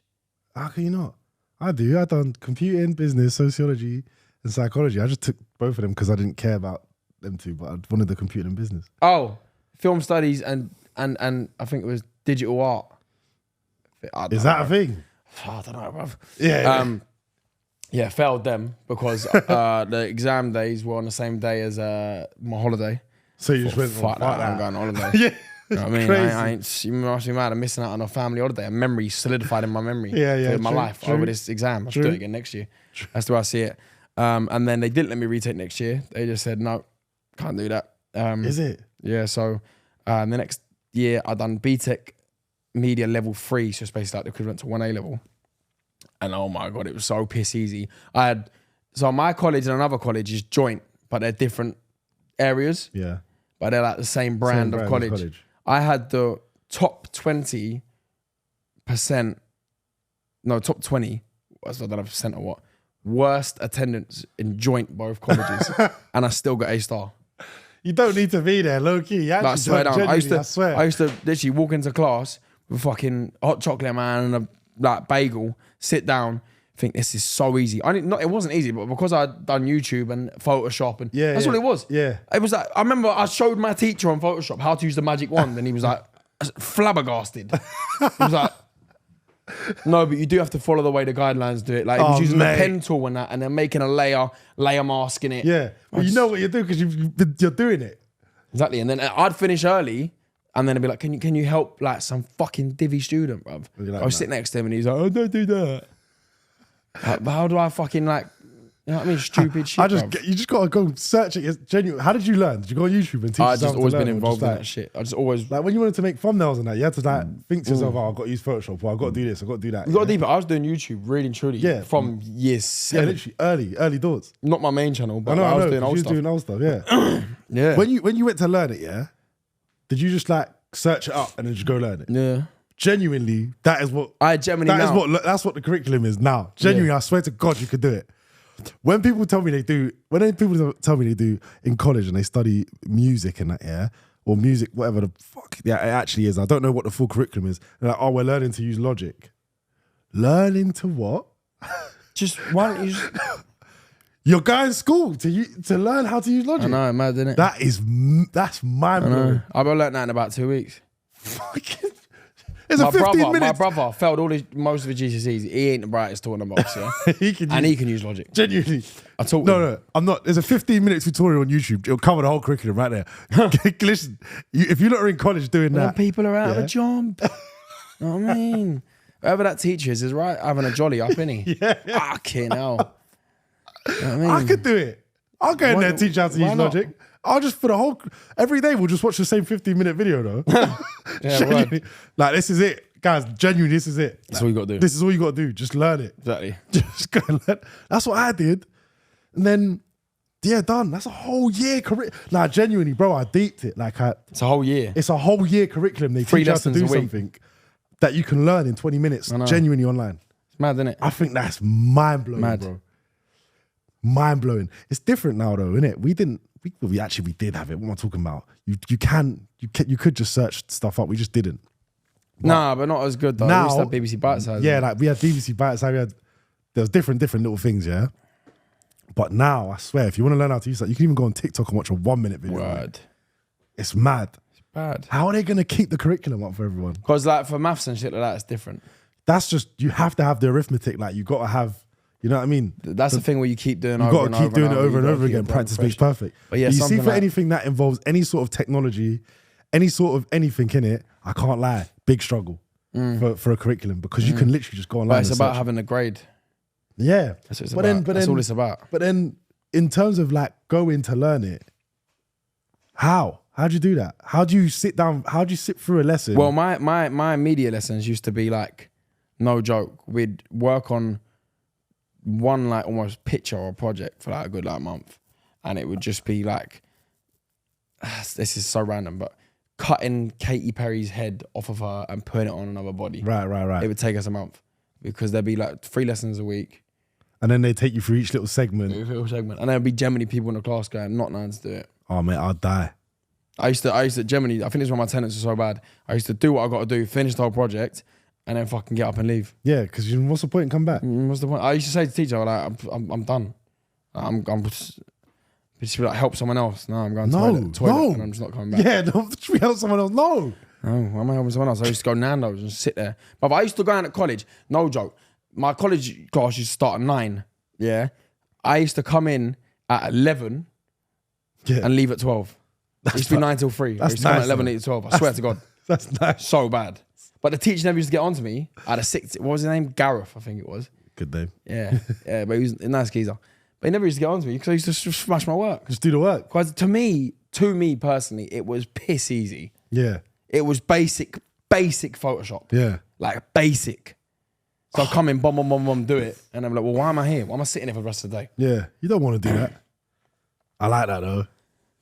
How can you not? I do. I done computing, business, sociology, and psychology. I just took both of them because I didn't care about them two, but I wanted the computing and business. Oh, film studies and I think it was digital art. Is that a thing? I don't know, bruv. Yeah. Yeah, failed them because the exam days were on the same day as my holiday. So you just went, Fuck that, I'm going on holiday. Yeah. You know what I mean? Crazy. I ain't, you must be mad. I'm missing out on a family holiday. A memory solidified in my memory. Yeah, For my true, life true, over this exam. I should do it again next year. That's the way I see it. And then they didn't let me retake next year. They just said, no, can't do that. Is it? Yeah, so the next year I done BTEC media level 3, so it's basically like the equivalent to 1A level. And oh my God, it was so piss easy. So my college and another college is joint, but they're different areas. Yeah. But they're like the same brand of college. I had the top 20%, top 20, I don't know if percent or what, worst attendance in joint both colleges. And I still got A-star. You don't need to be there, low key. You Like, I swear down. I used to literally walk into class with a fucking hot chocolate, man, and a like bagel, sit down, think this is so easy. It wasn't easy, but because I'd done YouTube and Photoshop, and that's all it was. Yeah. It was like, I remember I showed my teacher on Photoshop how to use the magic wand, and he was like flabbergasted. He was like, no, but you do have to follow the way the guidelines do it. Like, he was using the pen tool and that, and then making a layer mask in it. Yeah. Well, you know what you're doing because you're doing it. Exactly. And then I'd finish early, and then I'd be like, can you help like some fucking divvy student, bruv? Like, I was sitting next to him and he's like, oh, don't do that. But how do I fucking like, you know what I mean? Stupid shit, bruv. You just got to go search it. It's genuine. How did you learn? Did you go on YouTube and teach yourself? I've just always to learn, been involved in in that shit. I just always... Like when you wanted to make thumbnails and that, you had to like think to yourself, oh, I've got to use Photoshop, or I've got to do this, I've got to do that. You got to deep it. I was doing YouTube really and truly from year 7. Yeah, literally early doors. Not my main channel, but I I was know, doing old you stuff. doing old stuff, yeah. Yeah. When you went to learn it, yeah, did you just like search it up and then just go learn it? Yeah. Genuinely, that's what the curriculum is now. Genuinely, I swear to God, you could do it. When people tell me they do in college and they study music and that, yeah, or music, whatever the fuck it actually is, I don't know what the full curriculum is. They're like, oh, we're learning to use Logic. Learning to what? Just why don't you just... You're going to school to learn how to use Logic. I know, mad, isn't it? That's mind blowing. I've learned that in about 2 weeks. Fucking. It's a 15 minutes. My brother failed most of his GCSEs. He ain't the brightest tool in the box, yeah. he can use Logic. Genuinely. I taught him. No, I'm not. There's a 15-minute tutorial on YouTube. It'll cover the whole curriculum right there. Listen, if you're not in college doing that. People are out of a job. You know what I mean? Whoever that teacher is right having a jolly up, innit he? Yeah. Fucking hell. You know what I mean? I could do it. I'll go in there and teach you how to use Logic. I'll just every day we'll just watch the same 15-minute video though. Yeah, like this is it. Guys, genuinely, this is it. That's all you got to do. This is all you got to do. Just learn it. Exactly. Just go and learn. That's what I did. And then, yeah, done. That's a whole year curriculum. Like, genuinely, bro, I deeped it. Like, it's a whole year. It's a whole year curriculum. They teach you how to do something that you can learn in 20 minutes, genuinely online. It's mad, isn't it? I think that's mind-blowing, bro. Mind-blowing. It's different now, though, isn't it? we did have it. What am I talking about? You could just search stuff up. We just didn't. But not as good though. Now, we used to have BBC Bite Size. Yeah, like we had BBC Bite Size. There was different little things, yeah. But now, I swear, if you want to learn how to use that, you can even go on TikTok and watch a 1 minute video. Word. It's mad. It's bad. How are they going to keep the curriculum up for everyone? Because like for maths and shit like that, it's different. That's just, you have to have the arithmetic. Like you got to have, you know what I mean? That's the thing where you keep doing You over got and to keep over doing and it over and You over gotta again. keep it Practice makes fresh. perfect. But yeah, you see, something for like- anything that involves any sort of technology, any sort of anything in it, I can't lie, big struggle for a curriculum because you can literally just go online. But it's and about search. having a grade. Yeah. That's what it's about. That's all it's about. But then, in terms of like going to learn it, how do you do that? How do you sit down? How do you sit through a lesson? Well, my media lessons used to be like, no joke. We'd work on one like almost picture or project for like a good like month, and it would just be like, this is so random, but cutting Katy Perry's head off of her and putting it on another body. Right. It would take us a month because there'd be like 3 lessons a week. And then they take you through each little segment. And there'd be generally people in the class going, not knowing to do it. Oh mate, I'd die. I used to generally, I think this is why my attendance was so bad. I used to do what I got to do, finish the whole project, and then fucking get up and leave. Yeah, because what's the point in come back? What's the point? I used to say to the teacher, like, I'm done. I'm just be like, help someone else. No, I'm going to toilet, and I'm just not coming back. Yeah, don't we help someone else? No. No, why am I helping someone else? I used to go Nando's and sit there. But I used to go out at college, no joke. My college class used to start at 9. Yeah. I used to come in at 11 and leave at 12. It used to be 9 till 3. I used to come at 11 to 12. I swear to God. That's nice. So bad. But the teacher never used to get on to me. I had a 6. What was his name? Gareth, I think it was. Good name. Yeah. Yeah, but he was a nice geezer. But he never used to get on to me because I used to just smash my work. Just do the work. Because to me personally, it was piss easy. Yeah. It was basic Photoshop. Yeah. Like basic. So I'd come in, bomb, do it. And I'm like, well, why am I here? Why am I sitting here for the rest of the day? Yeah. You don't want to do that. I like that though.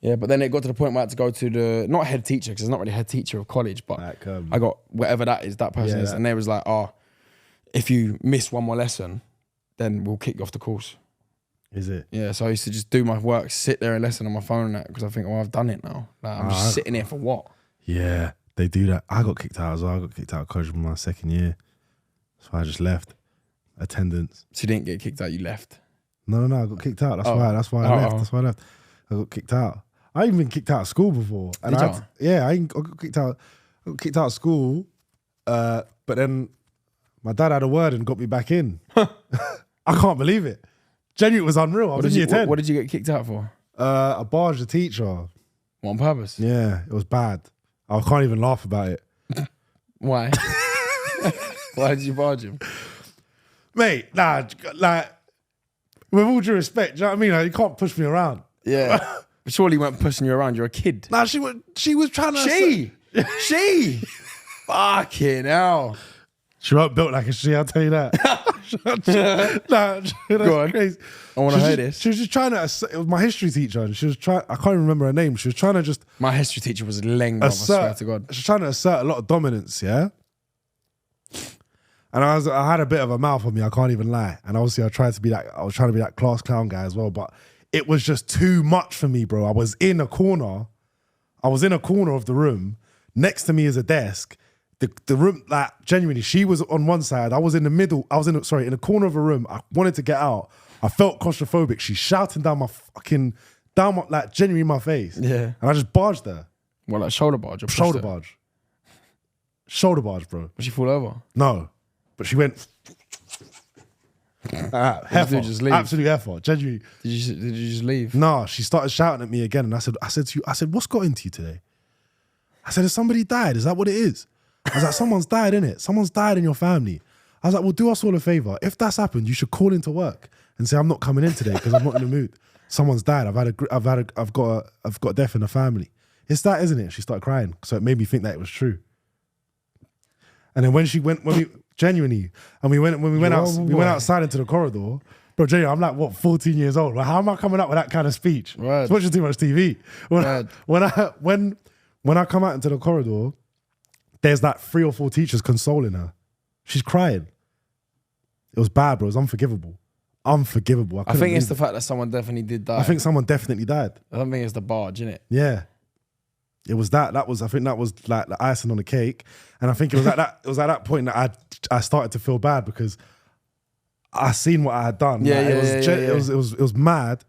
Yeah, but then it got to the point where I had to go to the, not head teacher, because it's not really head teacher of college, but Like, I got whatever that is, that person Yeah, is. that- And they was like, oh, if you miss one more lesson, then we'll kick you off the course. Is it? Yeah, so I used to just do my work, sit there and listen on my phone and that, because I think, oh, I've done it now. Like, I'm just sitting here for what? Yeah, they do that. I got kicked out as well. I got kicked out of college in my second year. So I just left. Attendance. So you didn't get kicked out, you left. No, I got kicked out. That's why I left. That's why I left. I got kicked out. I even been kicked out of school before. And Did you? I got kicked out. I got kicked out of school. But then my dad had a word and got me back in. I can't believe it. Genuinely, it was unreal. I was in year 10. What did you get kicked out for? I barged the teacher. What, on purpose? Yeah, it was bad. I can't even laugh about it. Why? Why did you barge him? Mate, nah, like, with all due respect, do you know what I mean? Like, you can't push me around. Yeah. Surely he weren't pushing you around, you're a kid. Nah, she was trying to... She! Fucking hell. She weren't built like a she, I'll tell you that. Nah, that's Go on. crazy. I want to hear this. She was just trying to... It was my history teacher, and she was trying... I can't even remember her name. She was trying to just... My history teacher was leng, I swear to God. She was trying to assert a lot of dominance, yeah? And I had a bit of a mouth on me, I can't even lie. And obviously I was trying to be that class clown guy as well, but it was just too much for me, bro. I was in a corner of the room. Next to me is a desk. The room, like, genuinely, she was on one side. I was in the middle. I was in the corner of a room. I wanted to get out. I felt claustrophobic. She's shouting down like, genuinely in my face. Yeah. And I just barged her. Well, like shoulder barge or pushed Shoulder her? barge. Shoulder barge, bro. Did she fall over? No. But she went... heifer. you just leave? Absolute heifer. Genuinely. Did you just leave? No, she started shouting at me again. And I said to you, what's got into you today? I said, has somebody died? Is that what it is? I was like, someone's died, innit? Someone's died in your family. I was like, well, do us all a favor. If that's happened, you should call into work and say, I'm not coming in today because I'm not in the mood. Someone's died. I've got a death in the family. It's that, isn't it? She started crying. So it made me think that it was true. And then when we went outside into the corridor, bro, Jay, I'm like, what, 14 years old? Like, how am I coming up with that kind of speech? Right. It's watching too much TV. When I come out into the corridor, there's like 3 or 4 teachers consoling her. She's crying. It was bad, bro. It was unforgivable. unforgivable. I think it's the fact that someone definitely did die. I think someone definitely died. I don't think it's the barge, innit? Yeah. It was that. I think that was like the icing on the cake. And I think it was at that point that I started to feel bad because I seen what I had done. It was mad.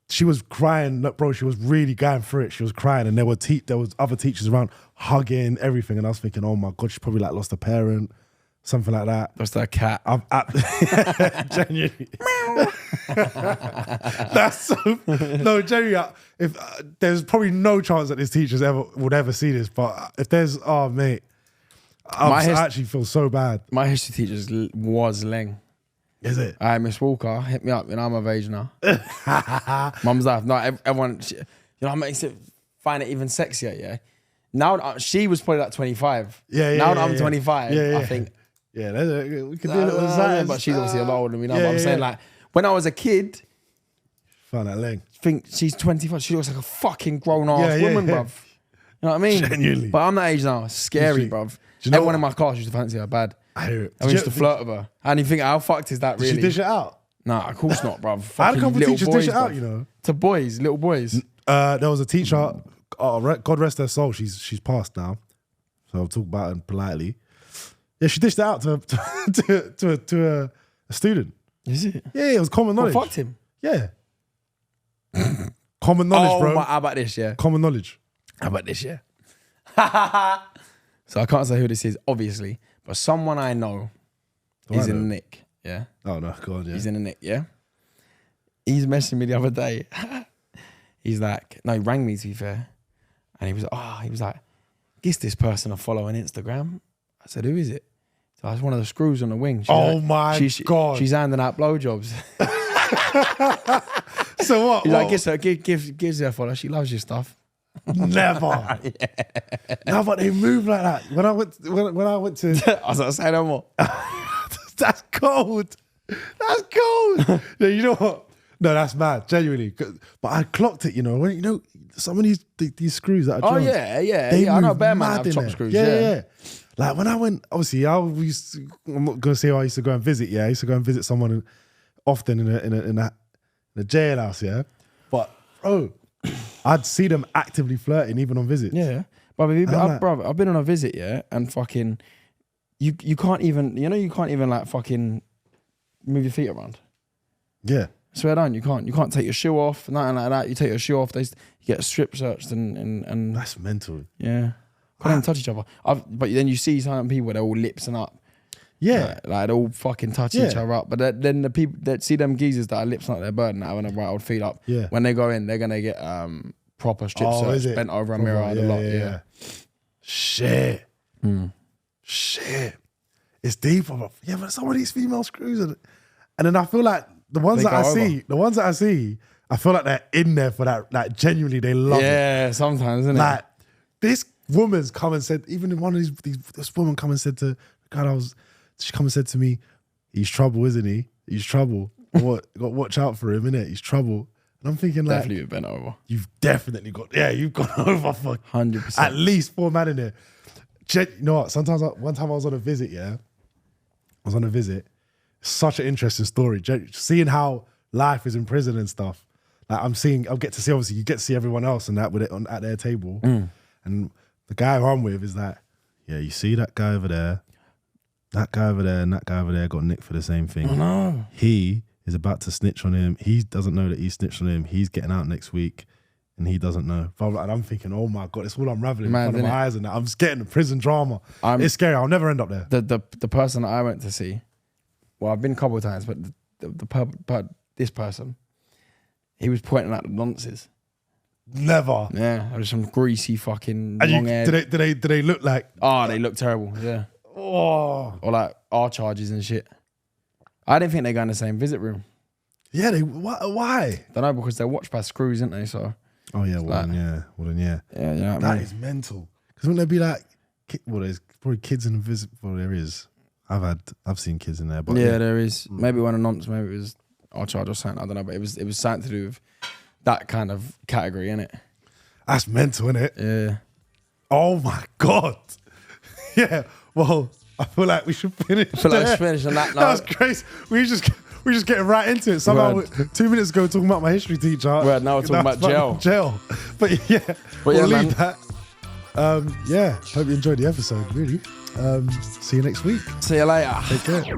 She was crying, bro. She was really going through it. She was crying, and there was other teachers around hugging everything. And I was thinking, oh my God, she probably like lost a parent, something like that. Lost her cat. Genuinely. That's so. No, genuinely. If there's probably no chance that this teachers would ever see this, but if there's, oh mate, I actually feel so bad. My history teacher was Leng. Is it? All right, Miss Walker, hit me up. I'm of age now. Mum's life. No, everyone, what makes it find it even sexier, yeah? Now, she was probably like 25. Yeah. Now that I'm 25, yeah. I think. Yeah, we could do a little science. But she's obviously a lot older than me now. Yeah, but I'm saying, like, when I was a kid, found that leg. think she's 25. She looks like a fucking grown-ass woman, bruv. You know what I mean? Genuinely. But I'm that age now. It's scary, bruv. Everyone in my class used to fancy her bad. I hear it. I used to flirt with her. And you think, how fucked is that really? Did she dish it out? Nah, of course not, bruv. I had a couple of teachers dish it out, bruv. you know. To boys, little boys. There was a teacher, God rest her soul, she's passed now. So I'll talk about her politely. Yeah, she dished it out to a student. Is it? Yeah, it was common knowledge. Fucked him. Yeah. Common knowledge, bro. How about this, yeah? Common knowledge. How about this, yeah? So I can't say who this is, obviously, but someone I know is in the nick, yeah? Oh, no, God, yeah. He's in the nick, yeah? He's messaging me the other day. He's like, no, he rang me to be fair. And he was like, give this person a follow on Instagram. I said, who is it? So it's one of the screws on the wing. She's God. She's handing out blowjobs. So what? He's like, gives her a follow. She loves your stuff. Never. Yeah. No, but they move like that. When I went to I was like, say no more. That's cold. That's cold. No, you know what? No, that's mad. Genuinely. But I clocked it, you know. When some of these screws that are Jones, I know bear man have chop screws. Yeah. Like when I went, obviously, I'm not gonna say I used to go and visit. Yeah, I used to go and visit someone often in a jailhouse. Yeah, but bro, I'd see them actively flirting even on visits. Yeah, but I've been on a visit, yeah, and fucking, you can't even, you can't even like fucking move your feet around. Yeah. Swear down, you can't take your shoe off, nothing like that. You take your shoe off, you get strip searched and that's mental. Yeah. Can't even touch each other. But then you see some people, they're all lipsing up. Yeah. Like they all fucking touch each other up. But then the people that see them geezers that are lipsing up their burden, having a right old feet up, when they go in, they're going to get proper strip search, bent over a mirror and a lot. Yeah. Shit. Shit. It's deep. Yeah, but some of these female screws and then I feel like the ones that I see, I feel like they're in there for that. Like genuinely, they love it. Yeah, sometimes, isn't it? Like this woman's come and said, even one of this woman come and said to she come and said to me, he's trouble, isn't he? He's trouble. What? Got to watch out for him, innit? He's trouble. And I'm thinking like, definitely bent over. You've definitely you've gone over for 100%. At least 4 men in there. You know what? Sometimes one time I was on a visit. Yeah, I was on a visit. Such an interesting story. Seeing how life is in prison and stuff. Like I'll get to see, obviously you get to see everyone else and that with it at their table. And the guy who I'm with is like, yeah, you see that guy over there, that guy over there and that guy over there got nicked for the same thing. Oh, no. He is about to snitch on him. He doesn't know that he snitched on him. He's getting out next week and he doesn't know. And I'm thinking, oh my God, it's all unraveling in front of my eyes and that. I'm just getting the prison drama. It's scary. I'll never end up there. The person that I went to see, well, I've been a couple of times, but this person, he was pointing out the nonces. Never. Yeah, there was some greasy fucking and long hair. Do they look like? Oh, they look terrible. Yeah. Oh. Or like R charges and shit. I didn't think they go in the same visit room. Yeah, why? Don't know, because they're watched by screws, aren't they? So. Oh yeah, well then yeah. Yeah, you know what I mean? That is mental. Because wouldn't there be like, well, there's probably kids in the visit. Well, there is. I've seen kids in there, but yeah, there is. Maybe one of nonce, maybe it was R charge or something. I don't know, but it was something to do with that kind of category, innit? That's mental, innit? Yeah. Oh my God. Yeah. Well, I feel like we should finish. I feel like we should finish on that note. That was crazy. We We're just getting right into it. Somehow, Word. 2 minutes ago, talking about my history teacher. Word, now we're talking about jail. Jail. But yeah, we'll yeah, leave that. Yeah, hope you enjoyed the episode, really. See you next week. See you later. Take care.